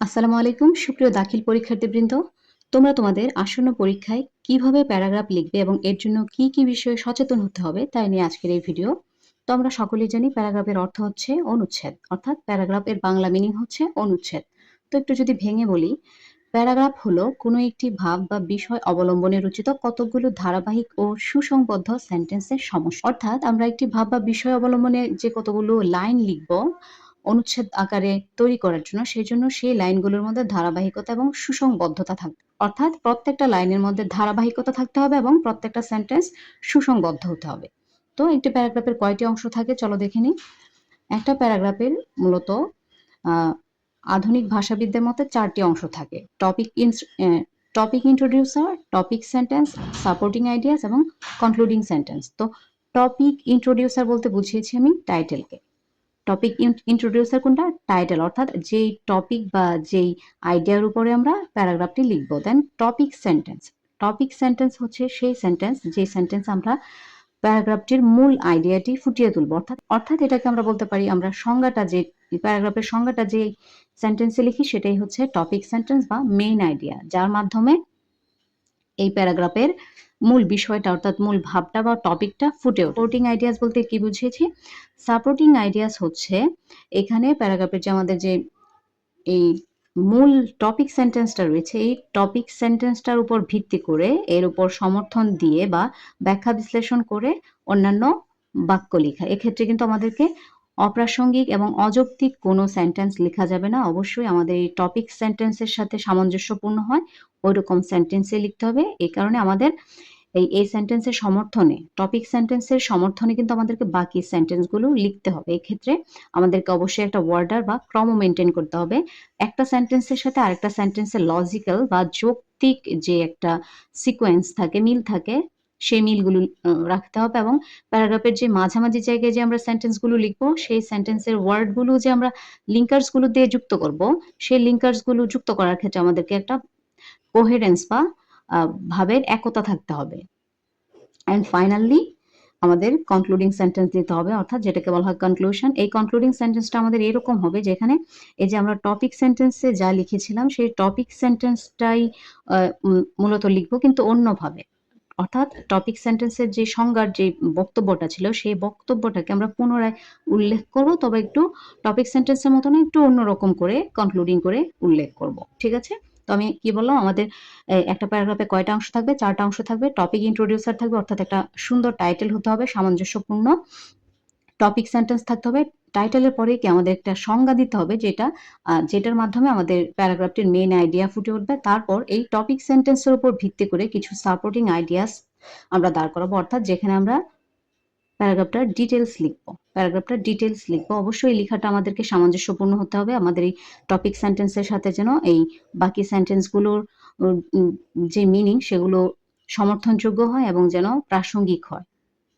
আসসালামু আলাইকুম সুপ্রিয় দাখিল পরীক্ষার্থীবৃন্দ। তোমরা তোমাদের আসন্ন পরীক্ষায় কিভাবে প্যারাগ্রাফ লিখবে এবং এর জন্য কি কি বিষয়ে সচেতন হতে হবে তাই নিয়ে আজকের এই ভিডিও। তো আমরা সকলেই জানি প্যারাগ্রাফের অর্থ হচ্ছে অনুচ্ছেদ, অর্থাৎ প্যারাগ্রাফের বাংলা মিনিং হচ্ছে অনুচ্ছেদ। তো একটু যদি ভেঙে বলি, প্যারাগ্রাফ হলো কোনো একটি ভাব বা বিষয় অবলম্বনে রচিত কতকগুলো ধারাবাহিক ও সুসংবদ্ধ সেন্টেন্সের সমষ্টি। অর্থাৎ আমরা একটি ভাব বা বিষয় অবলম্বনে যে কতগুলো লাইন লিখব অনুচ্ছেদ আকারে তৈরি করার জন্য, সেজন্য সেই লাইনগুলোর মধ্যে ধারাবাহিকতা এবং সুসংবদ্ধতা থাকবে। অর্থাৎ প্রত্যেকটা লাইনের মধ্যে ধারাবাহিকতা থাকতে হবে এবং প্রত্যেকটা সেন্টেন্স সুসংবদ্ধ হতে হবে। তো একটি প্যারাগ্রাফের কয়টি অংশ থাকে চলো দেখে নিই। একটা প্যারাগ্রাফের মূলত আহ, আধুনিক ভাষাবিদদের মতে 4টি অংশ থাকে: topic introducer, topic sentence, supporting ideas এবং কনক্লুডিং সেন্টেন্স। তো টপিক ইন্ট্রোডিউসার বলতে বুঝিয়েছি আমি টাইটেলকে। টপিক ইন্ট্রোডিউসার কোনটা? টাইটেল, অর্থাৎ যেই টপিক বা যেই আইডিয়ার উপরে আমরা প্যারাগ্রাফটি লিখব। দেন টপিক সেন্টেন্স। টপিক সেন্টেন্স হচ্ছে সেই সেন্টেন্স যে সেন্টেন্স আমরা প্যারাগ্রাফটির মূল আইডিয়াটি ফুটিয়ে তুলব। অর্থাৎ এটাকে আমরা বলতে পারি, আমরা সংজ্ঞাটা যে প্যারাগ্রাফের সংজ্ঞাটা যে সেন্টেন্সে লিখি সেটাই হচ্ছে টপিক সেন্টেন্স বা মেইন আইডিয়া, যার মাধ্যমে এই প্যারাগ্রাফের মূল বিষয়টা অর্থাৎ মূল ভাবটা বা টপিকটা ফুটে ওঠে। সাপোর্টিং আইডিয়াস বলতে কি বুঝিয়েছি? সাপোর্টিং আইডিয়াস হচ্ছে এখানে প্যারাগ্রাফের যে আমাদের যে এই মূল টপিক সেন্টেন্সটা রয়েছে, এই টপিক সেন্টেন্সটার উপর ভিত্তি করে এর উপর সমর্থন দিয়ে বা ব্যাখ্যা বিশ্লেষণ করে অন্যান্য বাক্য লেখা। এক্ষেত্রে কিন্তু আমাদেরকে অপ্রাসঙ্গিক এবং অযৌক্তিক কোনো সেন্টেন্স লেখা যাবে না। অবশ্যই আমাদের এই টপিক সেন্টেন্সের সাথে সামঞ্জস্যপূর্ণ হয় ওইরকম সেন্টেন্সে লিখতে হবে। এই কারণে আমাদের এই সেন্টেন্সের সমর্থনে, টপিক সেন্টেন্সের সমর্থনে কিন্তু আমাদেরকে বাকি সেন্টেন্সগুলো লিখতে হবে। এক্ষেত্রে আমাদেরকে অবশ্যই একটা ওয়ার্ডার বা ক্রম মেনটেন করতে হবে। একটা সেন্টেন্সের সাথে আরেকটা সেন্টেন্সের লজিক্যাল বা যৌক্তিক যে একটা সিকোয়েন্স থাকে, মিল থাকে, সেই মিলগুলো রাখতে হবে। এবং প্যারাগ্রাফের যে মাঝামাঝি জায়গায় যে আমরা সেন্টেন্সগুলো লিখবো, সেই সেন্টেন্সের ওয়ার্ডগুলো যে আমরা লিঙ্কার্সগুলো দিয়ে যুক্ত করব, সেই লিঙ্কার্সগুলো যুক্ত করার ক্ষেত্রে আমাদেরকে একটা কোহেরেন্স বা ভাবের একতা থাকতে হবে। অ্যান্ড ফাইনালি আমাদের কনক্লুডিং সেন্টেন্স দিতে হবে, অর্থাৎ যেটাকে বলা হয় কনক্লুশন। এই কনক্লুডিং সেন্টেন্সটা আমাদের এরকম হবে যেখানে এই যে আমরা টপিক সেন্টেন্সে যা লিখেছিলাম সেই টপিক সেন্টেন্সটাই মূলত লিখবো, কিন্তু অন্যভাবে। অর্থাৎ টপিক সেন্টেন্সের যে সংজ্ঞার যে বক্তব্যটা ছিল সেই বক্তব্যটাকে আমরা পুনরায় উল্লেখ করব, তবে একটু টপিক সেন্টেন্সের মতো না, একটু অন্যরকম করে কনক্লুডিং করে উল্লেখ করব। ঠিক আছে? তো আমি কি বললাম, আমাদের একটা প্যারাগ্রাফে কয়টা অংশ থাকবে? 4টা অংশ থাকবে। টপিক ইন্ট্রোডিউসার থাকবে, অর্থাৎ একটা সুন্দর টাইটেল হতে হবে, সামঞ্জস্যপূর্ণ। টপিক সেন্টেন্স থাকতে হবে। টাইটেলের পরে কি আমাদের একটা সংজ্ঞা দিতে হবে, যেটার মাধ্যমে আমাদের প্যারাগ্রাফটির মেইন আইডিয়া ফুটে উঠবে। তারপর এই টপিক সেন্টেন্সের উপর ভিত্তি করে কিছু সাপোর্টিং আইডিয়াস আমরা দাঁড় করাবো, অর্থাৎ যেখানে আমরা প্যারাগ্রাফটার ডিটেলস লিখবো। অবশ্যই এই লেখাটা আমাদেরকে সামঞ্জস্যপূর্ণ হতে হবে আমাদের এই টপিক সেন্টেন্সের সাথে, যেন এই বাকি সেন্টেন্সগুলোর যে মিনিং সেগুলো সমর্থনযোগ্য হয় এবং যেন প্রাসঙ্গিক হয়।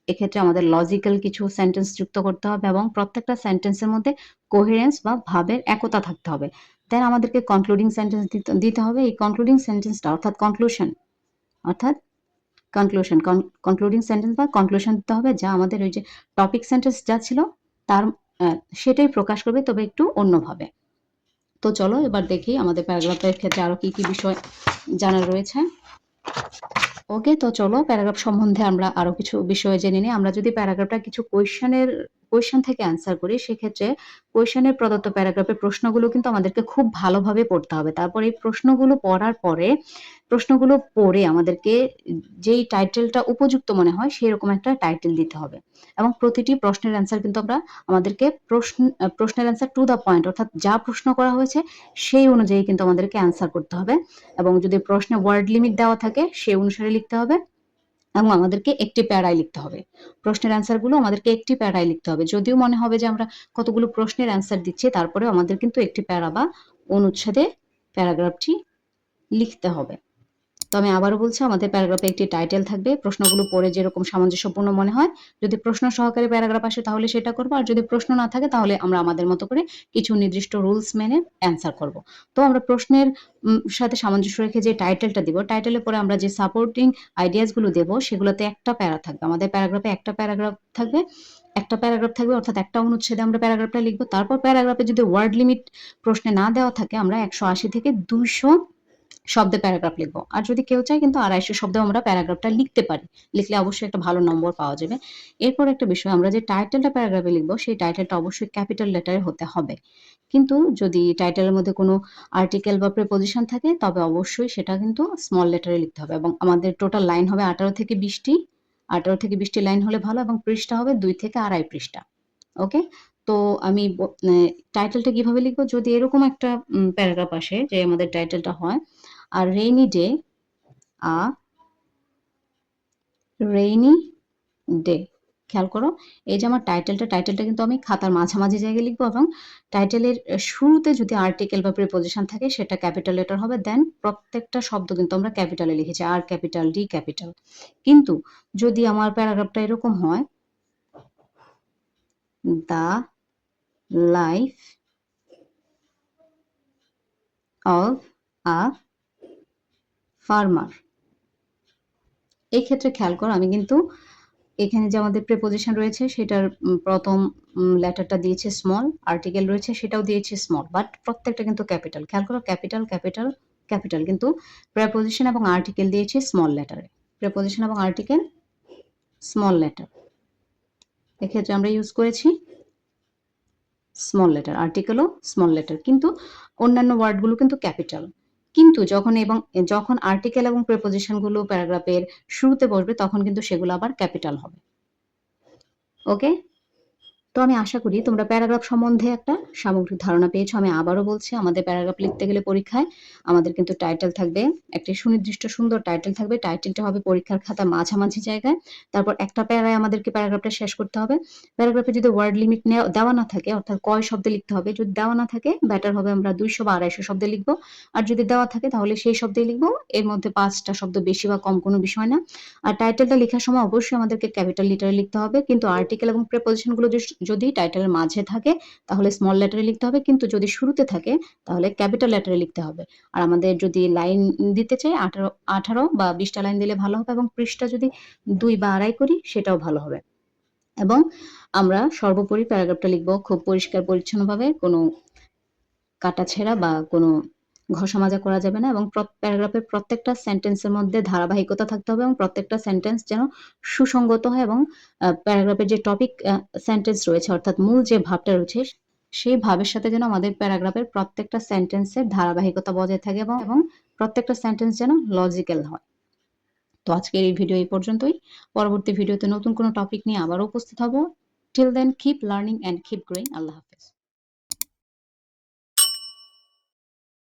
এক্ষেত্রে আমাদের লজিক্যাল কিছু সেন্টেন্স যুক্ত করতে হবে এবং প্রত্যেকটা সেন্টেন্সের মধ্যে কোহেরেন্স বা ভাবের একতা থাকতে হবে। দেন আমাদেরকে কনক্লুডিং সেন্টেন্স দিতে হবে। এই কনক্লুডিং সেন্টেন্সটা অর্থাৎ কনক্লুশন কনক্লুডিং সেন্টেন্স বা কনক্লুশন দিতে হবে, যা আমাদের ওই যে টপিক সেন্টেন্স যা ছিল তার সেটাই প্রকাশ করবে, তবে একটু অন্যভাবে। তো চলো এবার দেখি আমাদের প্যারাগ্রাফের ক্ষেত্রে আরো কি কি বিষয় জানার রয়েছে। ওকে, তো চলো প্যারাগ্রাফ সম্বন্ধে আমরা আরো কিছু বিষয় জেনে নিই। আমরা যদি প্যারাগ্রাফটা কিছু কোয়েশ্চেন থেকে অ্যান্সার করি, সেক্ষেত্রে কোয়েশ্চেনের প্রদত্ত প্যারাগ্রাফের প্রশ্নগুলো কিন্তু আমাদেরকে খুব ভালোভাবে পড়তে হবে। তারপর এই প্রশ্নগুলো পড়ে আমাদেরকে যেই টাইটেলটা উপযুক্ত মনে হয় সেরকম একটা টাইটেল দিতে হবে। এবং প্রতিটি প্রশ্নের অ্যান্সার কিন্তু আমাদেরকে প্রশ্নের অ্যান্সার টু দ্য পয়েন্ট, অর্থাৎ যা প্রশ্ন করা হয়েছে সেই অনুযায়ী কিন্তু আমাদেরকে অ্যান্সার করতে হবে। এবং যদি প্রশ্নে ওয়ার্ড লিমিট দেওয়া থাকে সেই অনুসারে লিখতে হবে এবং আমাদেরকে একটি প্যারায় লিখতে হবে। প্রশ্নের অ্যান্সারগুলো আমাদেরকে একটি প্যারায় লিখতে হবে। যদিও মনে হবে যে আমরা কতগুলো প্রশ্নের অ্যান্সার দিচ্ছি, তারপরেও আমাদের কিন্তু একটি প্যারা বা অনুচ্ছেদে প্যারাগ্রাফটি লিখতে হবে। তো আমি আবারও বলছি, আমাদের প্যারাগ্রাফে একটি টাইটেল থাকবে। প্রশ্নগুলো পড়ে যেরকম সামঞ্জস্যপূর্ণ মনে হয়, যদি প্রশ্ন সহকারে প্যারাগ্রাফ আসে তাহলে সেটা করব। আর যদি প্রশ্ন না থাকে তাহলে আমরা আমাদের মতো করে কিছু নির্দিষ্ট রুলস মেনে অ্যান্সার করব। তো আমরা প্রশ্নের সাথে সামঞ্জস্য রেখে যে টাইটেলটা দিব, টাইটেলের পরে আমরা যে সাপোর্টিং আইডিয়াস গুলো দেব সেগুলোতে একটা প্যারা থাকবে। আমাদের প্যারাগ্রাফে একটা প্যারাগ্রাফ থাকবে, অর্থাৎ একটা অনুচ্ছেদে আমরা প্যারাগ্রাফটা লিখব। তারপর প্যারাগ্রাফে যদি ওয়ার্ড লিমিট প্রশ্নে না দেওয়া থাকে, আমরা 180 থেকে 200 শব্দে প্যারাগ্রাফ লিখবো। আর যদি কেউ চায় কিন্তু 250 শব্দেও আমরা প্যারাগ্রাফটা লিখতে পারি। লিখলে অবশ্যই একটা ভালো নম্বর পাওয়া যাবে। এরপর একটা বিষয়, আমরা যে টাইটেলটা প্যারাগ্রাফে লিখবো সেই টাইটেলটা অবশ্যই ক্যাপিটাল লেটারে হতে হবে। কিন্তু যদি টাইটেলের মধ্যে কোনো আর্টিকেল বা প্রিপোজিশন থাকে তবে অবশ্যই সেটা কিন্তু স্মল লেটারে লিখতে হবে। এবং আমাদের টোটাল লাইন হবে 18 থেকে 20টি। 18 থেকে 20টি লাইন হলে ভালো, এবং পৃষ্ঠা হবে 2 থেকে 2.5 পৃষ্ঠা। ওকে? তো আমি টাইটেলটা কিভাবে লিখবো? যদি এরকম একটা প্যারাগ্রাফ আসে যে আমাদের টাইটেলটা হয় A rainy day, a rainy day. খেয়াল করো, এই যে আমার টাইটেলটা কিন্তু আমি খাতার মাঝামাঝি জায়গায় লিখবো, এবং টাইটেলের শুরুতে যদি আর্টিকেল বা প্রিপোজিশন থাকে সেটা ক্যাপিটাল লেটার হবে। দেন প্রত্যেকটা শব্দ কিন্তু আমরা ক্যাপিটালে লিখেছি, আর ক্যাপিটাল, ডি ক্যাপিটাল। কিন্তু যদি আমার প্যারাগ্রাফটা এরকম হয়, the life of a farmer, এই ক্ষেত্রে খেয়াল করো আমি কিন্তু এখানে যে আমাদের প্রিপোজিশন রয়েছে সেটার প্রথম লেটারটা দিয়েছি স্মল, আর্টিকেল রয়েছে সেটাও দিয়েছি স্মল, বাট প্রত্যেকটা কিন্তু ক্যাপিটাল। খেয়াল করো, ক্যাপিটাল ক্যাপিটাল ক্যাপিটাল, কিন্তু প্রিপোজিশন এবং আর্টিকেল দিয়েছি স্মল লেটারে। প্রিপোজিশন এবং আর্টিকেল স্মল লেটার, এক্ষেত্রে আমরা ইউজ করেছি স্মল লেটার, আর্টিকেলও স্মল লেটার, কিন্তু অন্যান্য ওয়ার্ডগুলো কিন্তু ক্যাপিটাল। কিন্তু যখন আর্টিকেল এবং প্রিপোজিশনগুলো প্যারাগ্রাফের শুরুতে বসবে তখন কিন্তু সেগুলো আবার ক্যাপিটাল হবে। ওকে? তো আমি আশা করি তোমরা প্যারাগ্রাফ সম্বন্ধে একটা সামগ্রিক ধারণা পেয়েছো। আমি আবারও বলছি, আমাদের প্যারাগ্রাফ লিখতে গেলে পরীক্ষায় আমাদের কিন্তু টাইটেল থাকবে, একটি সুনির্দিষ্ট সুন্দর টাইটেল থাকবে। টাইটেলটা হবে পরীক্ষার খাতার মাঝামাঝি জায়গায়। তারপর একটা প্যারায় আমাদেরকে প্যারাগ্রাফটা শেষ করতে হবে। প্যারাগ্রাফে যদি ওয়ার্ড লিমিট দেওয়া না থাকে, অর্থাৎ কয় শব্দে লিখতে হবে, যদি দেওয়া না থাকে বেটার হবে আমরা 200 বা 250 শব্দে লিখবো। আর যদি দেওয়া থাকে তাহলে সেই শব্দেই লিখবো। এর মধ্যে 5টা শব্দ বেশি বা কম কোনো বিষয় না। আর টাইটেলটা লেখার সময় অবশ্যই আমাদেরকে ক্যাপিটাল লেটারে লিখতে হবে, কিন্তু আর্টিকেল এবং প্রিপোজিশন গুলো যদি টাইটেলের মাঝে থাকে তাহলে স্মল লেটারে লিখতে হবে, কিন্তু যদি শুরুতে থাকে তাহলে ক্যাপিটাল লেটারে লিখতে হবে। আর আমাদের যদি লাইন দিতে চাই 18 বা 20টা লাইন দিলে ভালো হবে, এবং পৃষ্ঠা যদি 2 বা 2.5 করি সেটাও ভালো হবে। এবং আমরা সর্বোপরি প্যারাগ্রাফটা লিখবো খুব পরিষ্কার পরিচ্ছন্নভাবে, কোনো কাটাছেঁড়া বা কোনো ঘষা-মাজা করা যাবে না, এবং প্যারাগ্রাফের প্রত্যেকটা সেন্টেন্সের মধ্যে ধারাবাহিকতা থাকতে হবে, এবং প্রত্যেকটা সেন্টেন্স যেন সুসংগত হয়, এবং প্যারাগ্রাফের যে টপিক সেন্টেন্স রয়েছে, অর্থাৎ মূল যে ভাবটা রয়েছে সেই ভাবের সাথে যেন আমাদের প্যারাগ্রাফের প্রত্যেকটা সেন্টেন্সের ধারাবাহিকতা বজায় থাকে, এবং প্রত্যেকটা সেন্টেন্স যেন লজিক্যাল হয়। তো আজকের এই ভিডিও এই পর্যন্তই। পরবর্তী ভিডিওতে নতুন কোনো টপিক নিয়ে আবারও উপস্থিত হব। Till then keep learning and keep growing. Allah হাফেজ।